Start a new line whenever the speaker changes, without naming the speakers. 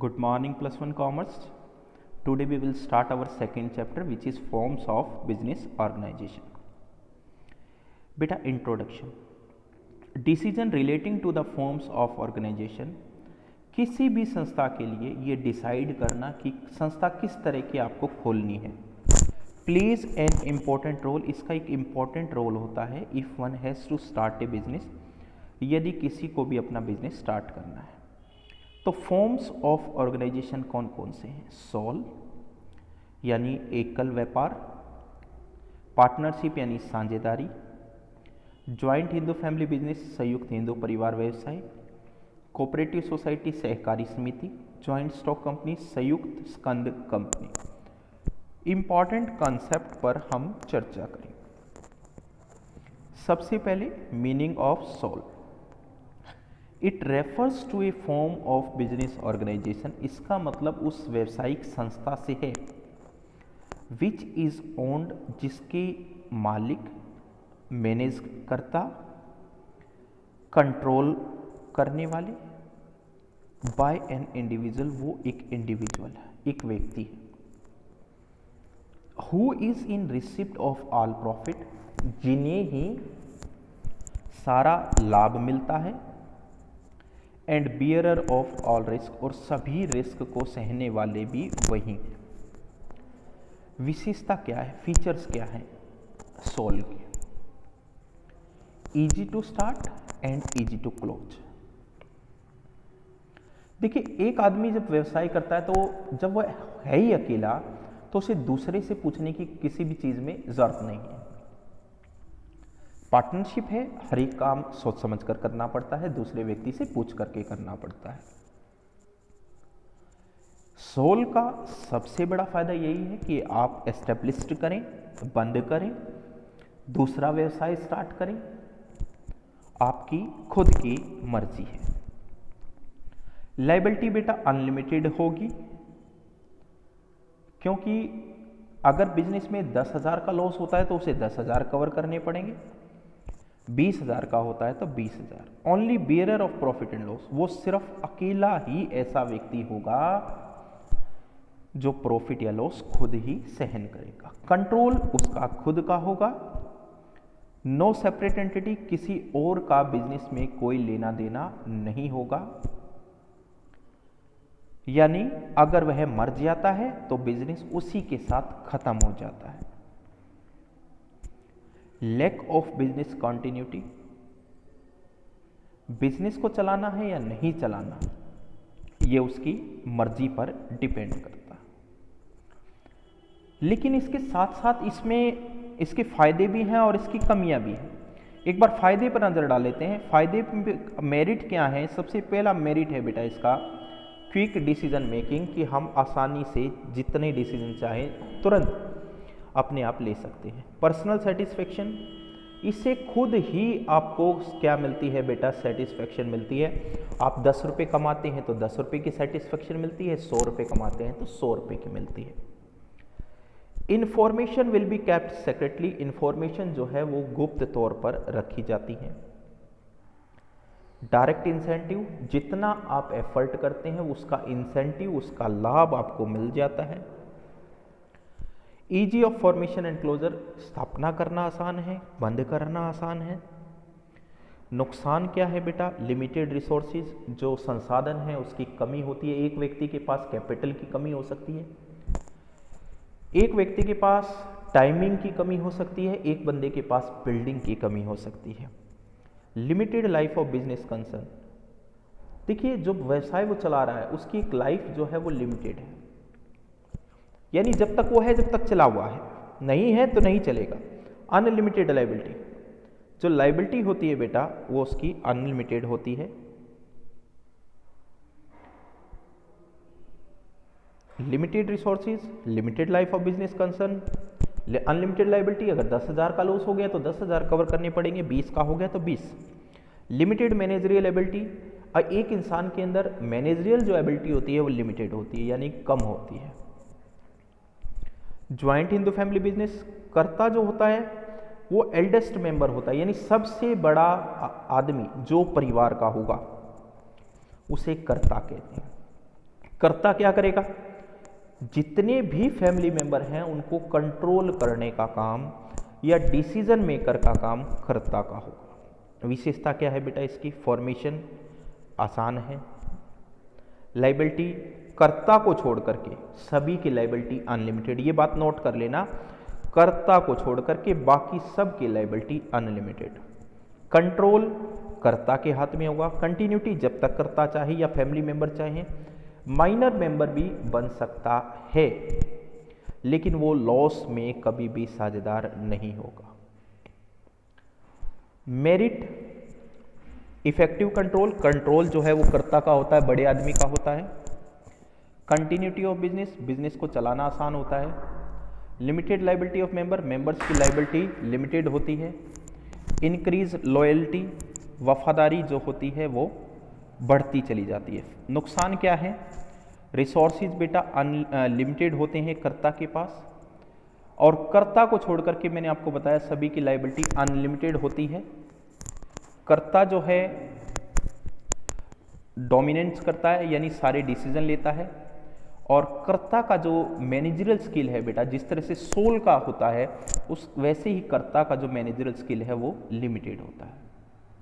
Good morning, plus one commerce. Today we will start our second chapter, which is forms of business organization. Beta introduction. Decision relating to the forms of organization. किसी भी संस्था के लिए ये decide करना कि संस्था किस तरह की आपको खोलनी है, प्लेज एन इम्पॉर्टेंट रोल. इसका एक इम्पॉर्टेंट रोल होता है if one has to start a business, यदि किसी को भी अपना बिजनेस स्टार्ट करना है. तो फॉर्म्स ऑफ ऑर्गेनाइजेशन कौन कौन से हैं? सोल यानी एकल व्यापार, पार्टनरशिप यानी साझेदारी, ज्वाइंट हिंदू फैमिली बिजनेस संयुक्त हिंदू परिवार व्यवसाय, कोऑपरेटिव सोसाइटी सहकारी समिति, ज्वाइंट स्टॉक कंपनी संयुक्त स्कंद कंपनी. इंपॉर्टेंट कॉन्सेप्ट पर हम चर्चा करें. सबसे पहले meaning of sole. It refers to a form of business organization. इसका मतलब उस व्यावसायिक संस्था से है विच इज ओन्ड, जिसके मालिक, मैनेज करता, कंट्रोल करने वाले, बाय एन इंडिविजुअल, वो एक इंडिविजुअल है, एक व्यक्ति है. Who is in receipt of all profit, जिन्हें ही सारा लाभ मिलता है, and bearer of all risk, और सभी रिस्क को सहने वाले भी वही. विशेषता क्या है, फीचर्स क्या है सोल की? Easy to start and easy to close. देखिए, एक आदमी जब व्यवसाय करता है तो जब वह है ही अकेला तो उसे दूसरे से पूछने की किसी भी चीज में जरूरत नहीं है. पार्टनरशिप है, हर एक काम सोच समझ कर करना पड़ता है, दूसरे व्यक्ति से पूछ करके करना पड़ता है. सोल का सबसे बड़ा फायदा यही है कि आप एस्टेब्लिश्ड करें, बंद करें, दूसरा व्यवसाय स्टार्ट करें, आपकी खुद की मर्जी है. लायबिलिटी बेटा अनलिमिटेड होगी, क्योंकि अगर बिजनेस में 10,000 का लॉस होता है तो उसे 10,000 कवर करने पड़ेंगे, 20,000 का होता है तो 20,000. Only bearer of profit and loss, वो सिर्फ अकेला ही ऐसा व्यक्ति होगा जो प्रॉफिट या लॉस खुद ही सहन करेगा. कंट्रोल उसका खुद का होगा. नो सेपरेट एंटिटी, किसी और का बिजनेस में कोई लेना देना नहीं होगा. यानी अगर वह मर जाता है तो बिजनेस उसी के साथ खत्म हो जाता है. Lack of business continuity, business को चलाना है या नहीं चलाना, यह उसकी मर्जी पर डिपेंड करता है. लेकिन इसके साथ साथ इसमें इसके फायदे भी हैं और इसकी कमियां भी हैं. एक बार फायदे पर नजर डाल लेते हैं. फायदे मेरिट क्या है? सबसे पहला मेरिट है बेटा इसका क्विक डिसीजन मेकिंग, कि हम आसानी से जितने डिसीजन चाहें तुरंत अपने आप ले सकते हैं. पर्सनल सेटिस्फेक्शन, इससे खुद ही आपको क्या मिलती है बेटा? सेटिस्फेक्शन मिलती है. आप 10 रुपये कमाते हैं तो 10 रुपये की सेटिस्फेक्शन मिलती है, 100 रुपये कमाते हैं तो 100 रुपये की मिलती है. Information will be kept secretly, information जो है वो गुप्त तौर पर रखी जाती है. डायरेक्ट इंसेंटिव, जितना आप एफर्ट करते हैं उसका इंसेंटिव, उसका लाभ आपको मिल जाता है. Ease of formation and closure, स्थापना करना आसान है, बंद करना आसान है. नुकसान क्या है बेटा? लिमिटेड रिसोर्सेज, जो संसाधन है उसकी कमी होती है. एक व्यक्ति के पास कैपिटल की कमी हो सकती है, एक व्यक्ति के पास टाइमिंग की कमी हो सकती है, एक बंदे के पास बिल्डिंग की कमी हो सकती है. Limited life of business concern, देखिए जो व्यवसाय वो चला रहा है उसकी एक लाइफ जो है वो लिमिटेड है, यानी जब तक वो है जब तक चला हुआ है, नहीं है तो नहीं चलेगा. अनलिमिटेड लाइबिलिटी, जो लाइबिलिटी होती है बेटा वो उसकी अनलिमिटेड होती है. Limited resources, limited life of business concern, unlimited liability. अगर 10,000 का लॉस हो गया तो 10,000 कवर करने पड़ेंगे, 20 का हो गया तो 20. लिमिटेड मैनेजरियल एबिलिटी, एक इंसान के अंदर मैनेजरियल जो एबिलिटी होती है वो लिमिटेड होती है, यानी कम होती है. ज्वाइंट हिंदू फैमिली बिजनेस, कर्ता जो होता है वो एल्डेस्ट मेंबर होता है, यानी सबसे बड़ा आदमी जो परिवार का होगा उसे कर्ता कहते हैं. कर्ता क्या करेगा, जितने भी फैमिली मेंबर हैं उनको कंट्रोल करने का काम या डिसीजन मेकर का काम कर्ता का होगा। विशेषता क्या है बेटा इसकी, फॉर्मेशन आसान है, लाइबिलिटी कर्ता को छोड़ करके सभी की लाइबिलिटी अनलिमिटेड, ये बात नोट कर लेना, कर्ता को छोड़ करके बाकी सब की लाइबिलिटी अनलिमिटेड। कंट्रोल कर्ता के हाथ में होगा, कंटिन्यूटी जब तक कर्ता चाहे या फैमिली मेंबर चाहे, माइनर मेंबर भी बन सकता है लेकिन वो लॉस में कभी भी साझेदार नहीं होगा। मेरिट इफेक्टिव कंट्रोल, कंट्रोल जो है वो कर्ता का होता है, बड़े आदमी का होता है। कंटिन्यूटी ऑफ बिजनेस, बिजनेस को चलाना आसान होता है। Limited liability of member, members की लाइबिलिटी लिमिटेड होती है। इंक्रीज लॉयल्टी, वफादारी जो होती है वो बढ़ती चली जाती है। नुकसान क्या है, रिसोर्सेज बेटा अनलिमिटेड होते हैं कर्ता के पास, और कर्ता को छोड़ करके मैंने आपको बताया सभी की लाइबिलिटी अनलिमिटेड होती है। कर्ता जो है डोमिनेंस करता है यानी सारे डिसीजन लेता है, और कर्ता का जो मैनेजरल स्किल है बेटा, जिस तरह से सोल का होता है उस वैसे ही कर्ता का जो मैनेजरल स्किल है वो लिमिटेड होता है।